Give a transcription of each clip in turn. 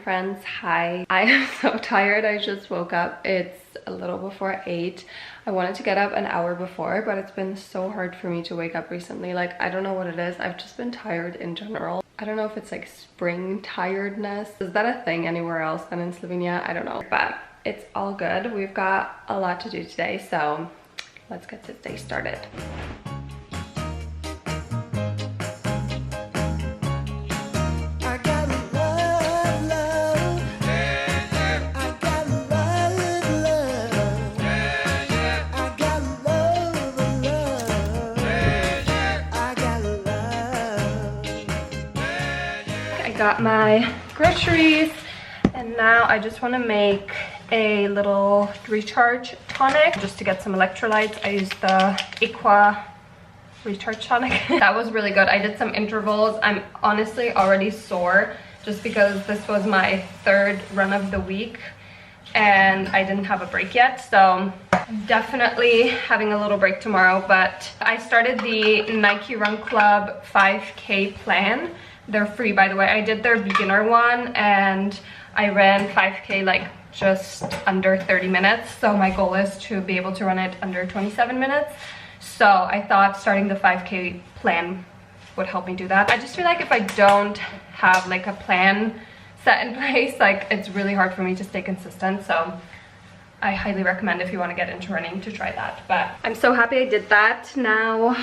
friends. Hi. I am so tired. I just woke up. It's a little before 8. I wanted to get up an hour before, but it's been so hard for me to wake up recently. Like, I don't know what it is. I've just been tired in general. I don't know if it's like spring tiredness. Is that a thing anywhere else than in Slovenia? I don't know, but it's all good. We've got a lot to do today, so let's get this day started. Got my groceries and now I just want to make a little recharge tonic just to get some electrolytes. I used the Aqua recharge tonic. That was really good. I did some intervals. I'm honestly already sore just because this was my 3rd run of the week and I didn't have a break yet, so I'm definitely having a little break tomorrow. But I started the Nike Run Club 5K plan. They're free, by the way. I did their beginner one and I ran 5K like just under 30 minutes. So my goal is to be able to run it under 27 minutes. So I thought starting the 5K plan would help me do that. I just feel like if I don't have like a plan set in place, like it's really hard for me to stay consistent. So I highly recommend if you want to get into running to try that. But I'm so happy I did that. Now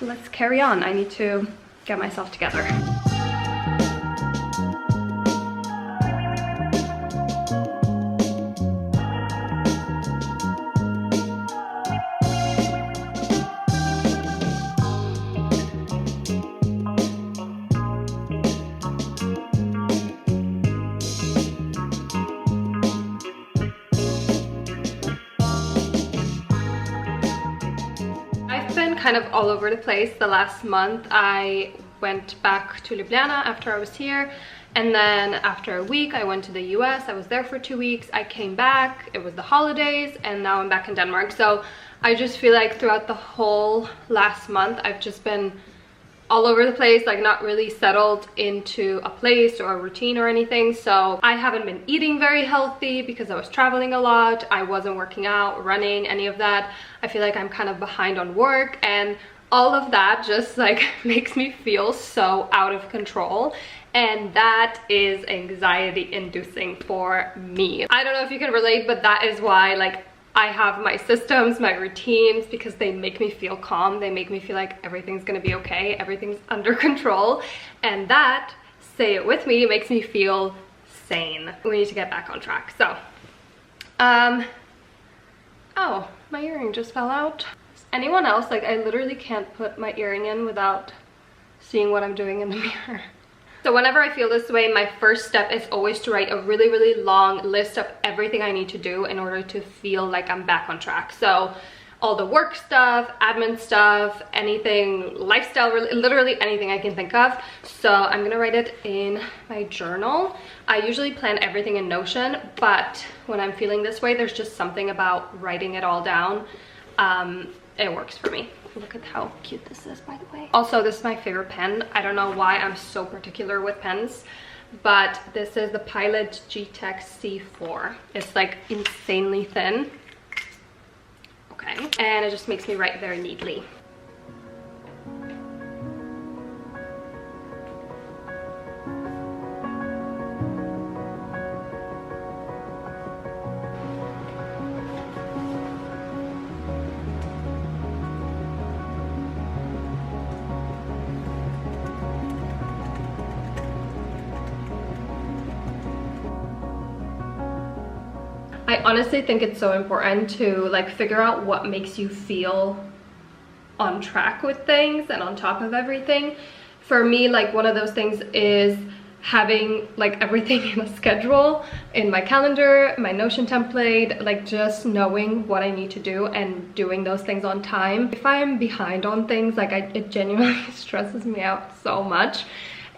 let's carry on. I need to get myself together. Kind of all over the place. The last month I went back to Ljubljana after I was here, and then after a week I went to the US. I was there for 2 weeks. I came back, it was the holidays, and now I'm back in Denmark. So I just feel like throughout the whole last month I've just been all over the place, like not really settled into a place or a routine or anything. So I haven't been eating very healthy because I was traveling a lot. I wasn't working out, running, any of that. I feel like I'm kind of behind on work, and all of that just like makes me feel so out of control, and that is anxiety inducing for me. I don't know if you can relate, but that is why like I have my systems, my routines, because they make me feel calm. They make me feel like everything's gonna be okay, everything's under control, and that, say it with me, makes me feel sane. We need to get back on track. So oh, my earring just fell out. Anyone else, like I literally can't put my earring in without seeing what I'm doing in the mirror. So whenever I feel this way, my first step is always to write a really long list of everything I need to do in order to feel like I'm back on track. So all the work stuff, admin stuff, anything, lifestyle, literally anything I can think of. So I'm gonna write it in my journal. I usually plan everything in Notion, but when I'm feeling this way, there's just something about writing it all down. It works for me. Look at how cute this is, by the way. Also, this is my favorite pen. I don't know why I'm so particular with pens, but this is the Pilot G-Tech C4. It's like insanely thin. Okay, and it just makes me write very neatly. I honestly think it's so important to like figure out what makes you feel on track with things and on top of everything. For me, like one of those things is having like everything in a schedule, in my calendar, my Notion template, like just knowing what I need to do and doing those things on time. If I'm behind on things, like it genuinely stresses me out so much.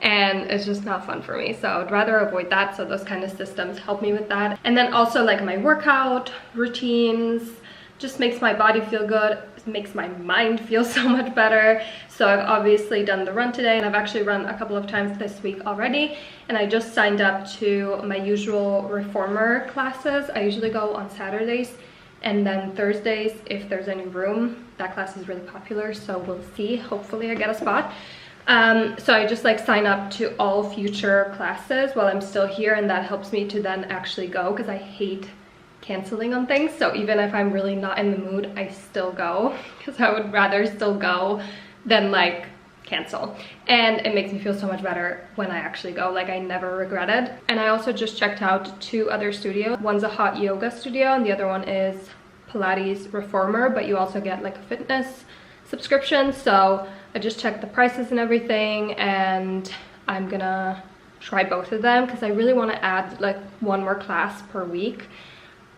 And it's just not fun for me, so I'd rather avoid that. So those kind of systems help me with that. And then also like my workout routines just makes my body feel good. just makes my mind feel so much better. So I've obviously done the run today, and I've actually run a couple of times this week already, and I just signed up to my usual reformer classes. I usually go on Saturdays, and then Thursdays if there's any room. That class is really popular, so we'll see. Hopefully I get a spot. So I just like sign up to all future classes while I'm still here, and that helps me to then actually go, because I hate canceling on things. So even if I'm really not in the mood, I still go, because I would rather still go than like cancel. And it makes me feel so much better when I actually go. Like, I never regret it. And I also just checked out 2 other studios. One's a hot yoga studio and the other one is Pilates reformer, but you also get like a fitness subscription. So I just checked the prices and everything, and I'm gonna try both of them because I really want to add like 1 more class per week,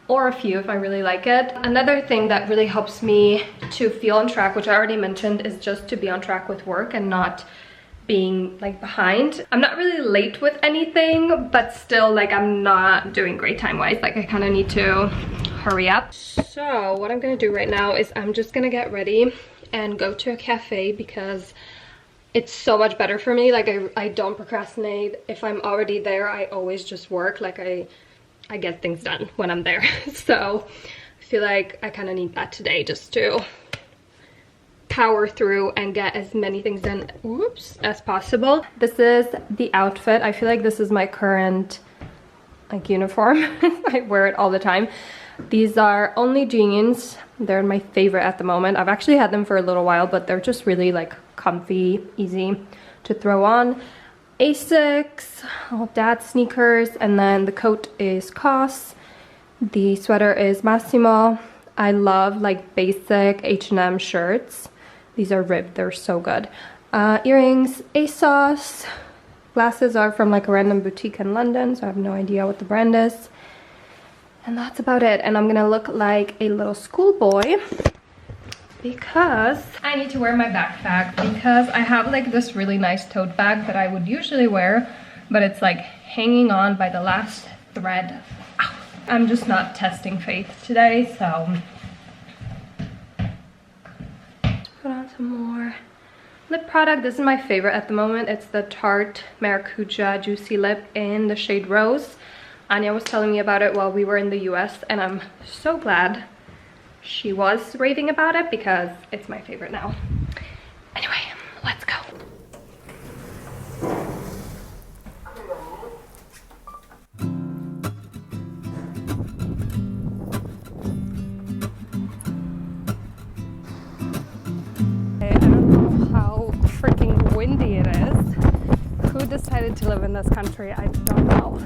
or a few if I really like it. Another thing that really helps me to feel on track, which I already mentioned, is just to be on track with work and not being like behind. I'm not really late with anything, but still like I'm not doing great time-wise. Like I kind of need to hurry up. So what I'm gonna do right now is I'm just gonna get ready and go to a cafe, because it's so much better for me. Like I don't procrastinate. If I'm already there, I always just work. Like I get things done when I'm there. So I feel like I kind of need that today, just to power through and get as many things done, as possible. This is the outfit. I feel like this is my current like uniform. I wear it all the time. These are only jeans. They're my favorite at the moment. I've actually had them for a little while, but they're just really like comfy, easy to throw on. Asics, all dad sneakers, and then the coat is COS. The sweater is Massimo. I love like basic H&M shirts. These are ribbed, they're so good. Earrings, ASOS. Glasses are from like a random boutique in London, so I have no idea what the brand is. And that's about it. And I'm gonna look like a little schoolboy because I need to wear my backpack, because I have like this really nice tote bag that I would usually wear, but it's like hanging on by the last thread. Ow. I'm just not testing faith today, so put on some more lip product. This is my favorite at the moment. It's the Tarte Maracuja Juicy Lip in the shade Rose. Anya was telling me about it while we were in the US, and I'm so glad she was raving about it, because it's my favorite now. Anyway, let's go. I don't know how freaking windy it is. Who decided to live in this country? I don't know.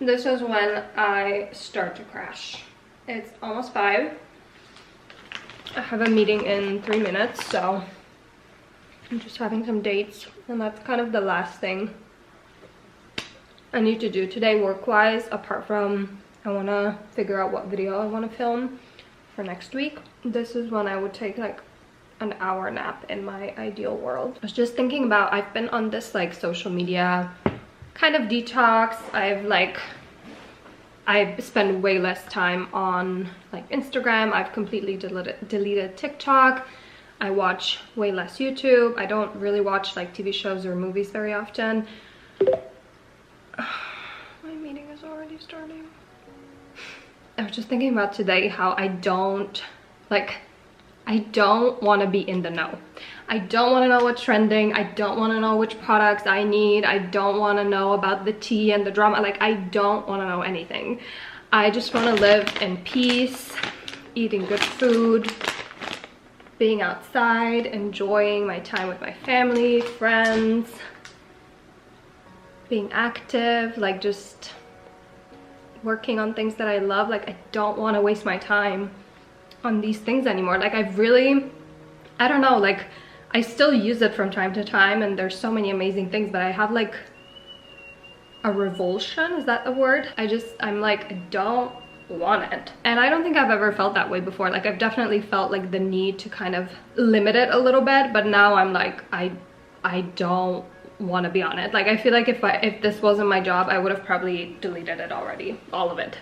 This is when I start to crash. It's almost 5. I have a meeting in 3 minutes, so I'm just having some dates, and that's kind of the last thing I need to do today work-wise, apart from I want to figure out what video I want to film for next week. This is when I would take like an hour nap in my ideal world. I was just thinking about, I've been on this like social media kind of detox. I spend way less time on like Instagram. I've completely deleted TikTok. I watch way less YouTube. I don't really watch like TV shows or movies very often. My meeting is already starting. I was just thinking about today how I don't want to be in the know. I don't want to know what's trending. I don't want to know which products I need. I don't want to know about the tea and the drama. Like, I don't want to know anything. I just want to live in peace, eating good food, being outside, enjoying my time with my family, friends, being active, like just working on things that I love. Like, I don't want to waste my time on these things anymore. Like, I've really, I don't know, like I still use it from time to time and there's so many amazing things, but I have like a revulsion, is that the word? I'm like, I don't want it. And I don't think I've ever felt that way before. Like, I've definitely felt like the need to kind of limit it a little bit, but now I'm like, I don't want to be on it. Like, I feel like if this wasn't my job, I would have probably deleted it already, all of it.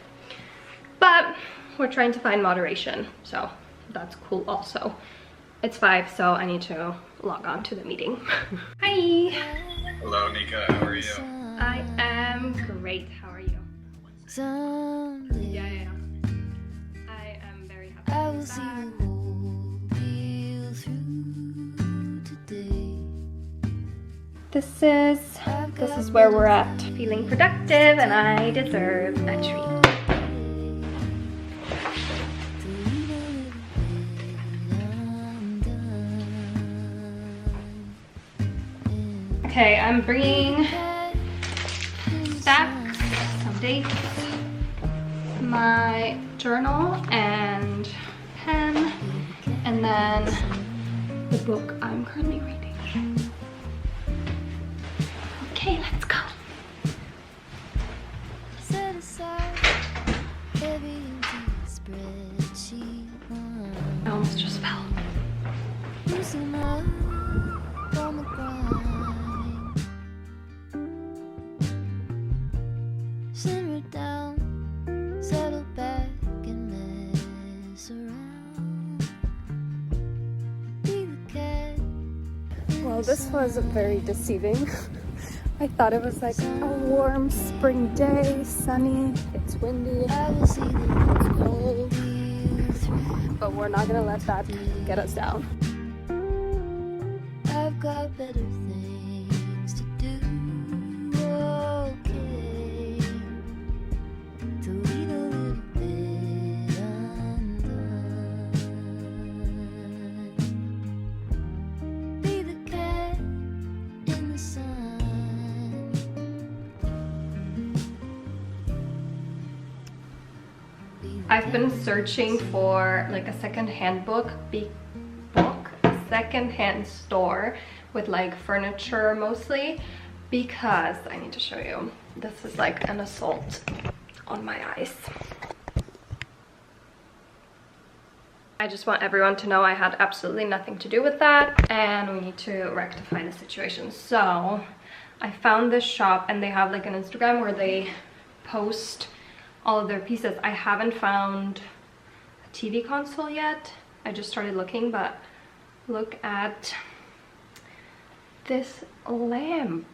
But we're trying to find moderation, so that's cool also. It's 5, so I need to log on to the meeting. Hi! Hello, Nika. How are you? I am great. How are you? Yeah. I am very happy. I will see the whole deal through today. This is where we're at. Feeling productive, and I deserve a treat. Okay, I'm bringing stacks, some dates, my journal and pen, and then the book I'm currently reading. Okay, let's go. Set aside every spreadsheet. I almost just fell. Loosen up on the ground. Simmer down, settle back and mess around. Be the cat. Well, this was very deceiving. I thought it was like a warm spring day, sunny, it's windy, it's cold, but we're not gonna let that get us down. I've got better things to do. I've been searching for like a second-hand second-hand store with like furniture mostly, because I need to show you. This is like an assault on my eyes. I just want everyone to know I had absolutely nothing to do with that, and we need to rectify the situation. So I found this shop and they have like an Instagram where they post all of their pieces. I haven't found a TV console yet. I just started looking, but look at this lamp.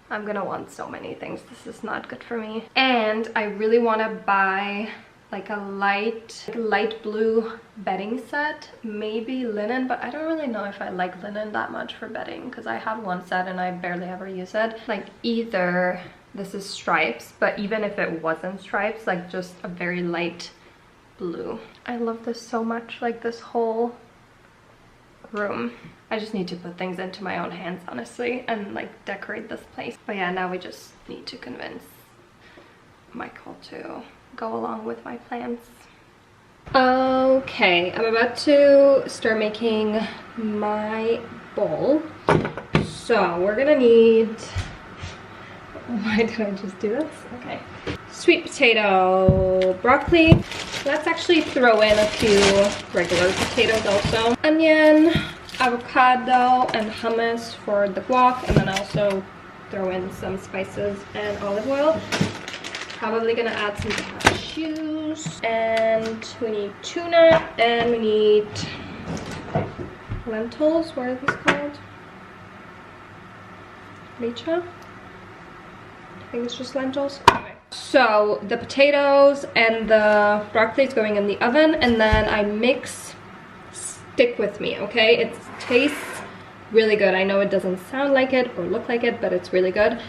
I'm gonna want so many things. This is not good for me. And I really want to buy like a light blue bedding set, maybe linen, but I don't really know if I like linen that much for bedding, because I have one set and I barely ever use it. Like, either this is stripes, but even if it wasn't stripes, like just a very light blue. I love this so much, like this whole room. I just need to put things into my own hands, honestly, and like decorate this place. But yeah, now we just need to convince Michael to go along with my plans. Okay, I'm about to start making my bowl. So we're gonna need, why did I just do this? Okay. Sweet potato, broccoli. Let's actually throw in a few regular potatoes also. Onion, avocado, and hummus for the guac, and then also throw in some spices and olive oil. Probably gonna add some cashews, and we need tuna, and we need lentils. What are these called? Lecha? I think it's just lentils. Anyway. So the potatoes and the broccoli is going in the oven, and then I mix. Stick with me, okay? It tastes really good. I know it doesn't sound like it or look like it, but it's really good.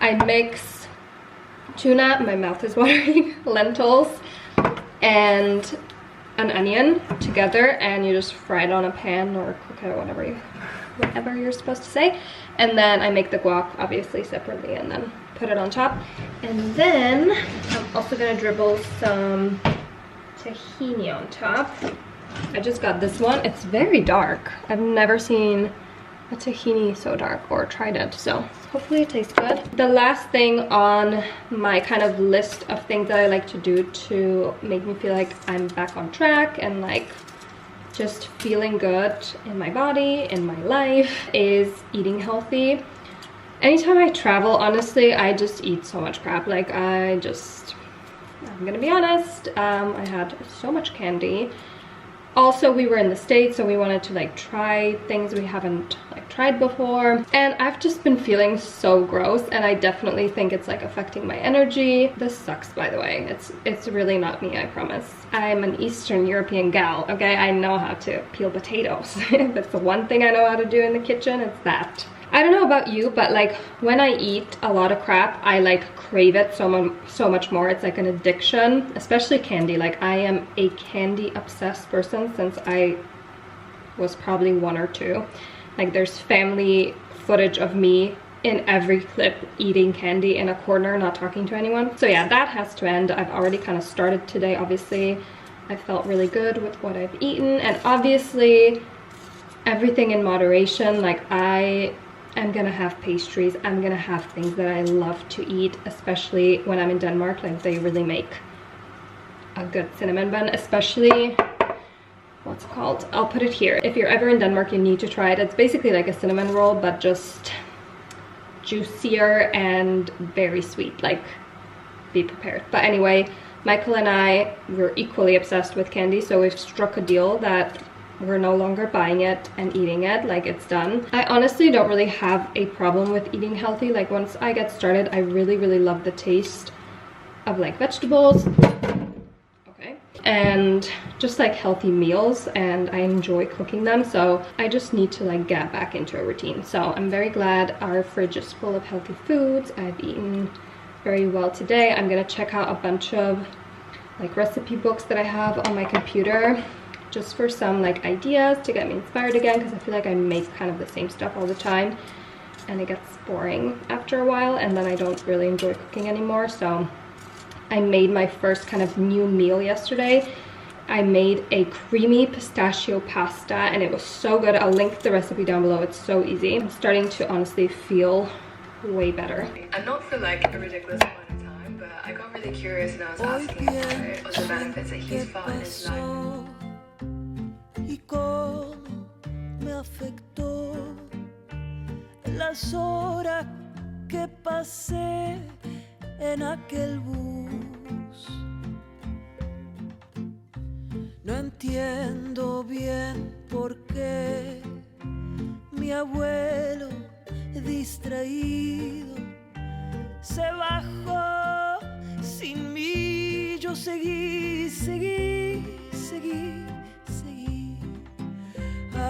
I mix tuna, my mouth is watering, lentils, and an onion together, and you just fry it on a pan or cook it or whatever you're supposed to say. And then I make the guac obviously separately and then put it on top. And then I'm Also gonna dribble some tahini on top. I just got this one. It's very dark. I've never seen a tahini so dark or tried it, so hopefully it tastes good. The last thing on my kind of list of things that I like to do to make me feel like I'm back on track and like just feeling good in my body, in my life, is eating healthy. Anytime I travel, honestly, I just eat so much crap. Like I'm gonna be honest, I had so much candy. Also, we were in the States, so we wanted to like try things we haven't like tried before. And I've just been feeling so gross, and I definitely think it's like affecting my energy. This sucks, by the way. It's really not me, I promise. I'm an Eastern European gal, okay? I know how to peel potatoes. If it's the one thing I know how to do in the kitchen, it's that. I don't know about you, but like when I eat a lot of crap, I like crave it so much more. It's like an addiction, especially candy. Like I am a candy obsessed person since I was probably 1 or 2. Like there's family footage of me in every clip eating candy in a corner, not talking to anyone. So yeah, that has to end. I've already kind of started today, obviously. I felt really good with what I've eaten, and obviously everything in moderation. Like I'm gonna have pastries, I'm gonna have things that I love to eat, especially when I'm in Denmark. Like they really make a good cinnamon bun, especially, what's it called? I'll put it here. If you're ever in Denmark, you need to try it. It's basically like a cinnamon roll, but just juicier and very sweet. Like, be prepared. But anyway, Michael and I were equally obsessed with candy, so we've struck a deal that we're no longer buying it and eating it. Like it's done. I honestly don't really have a problem with eating healthy. Like once I get started, I really love the taste of like vegetables, okay, and just like healthy meals, and I enjoy cooking them. So I just need to like get back into a routine. So I'm very glad our fridge is full of healthy foods. I've eaten very well today. I'm gonna check out a bunch of like recipe books that I have on my computer, just for some like ideas to get me inspired again, because I feel like I make kind of the same stuff all the time and it gets boring after a while, and then I don't really enjoy cooking anymore. So I made my first kind of new meal yesterday. I made a creamy pistachio pasta and it was so good. I'll link the recipe down below. It's so easy. I'm starting to honestly feel way better. I don't feel like a ridiculous amount of time, but I got really curious and I was asking about the benefits that he's felt in his life. Y cómo me afectó las horas que pasé en aquel bus. No entiendo bien por qué mi abuelo distraído se bajó sin mí. Yo seguí.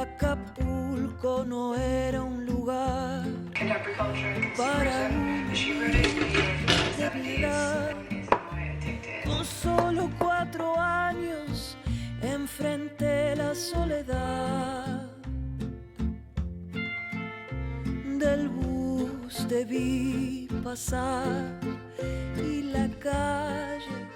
Acapulco no era un lugar para debilidad. Con solo 4 años enfrenté la soledad. Del bus te vi pasar y la calle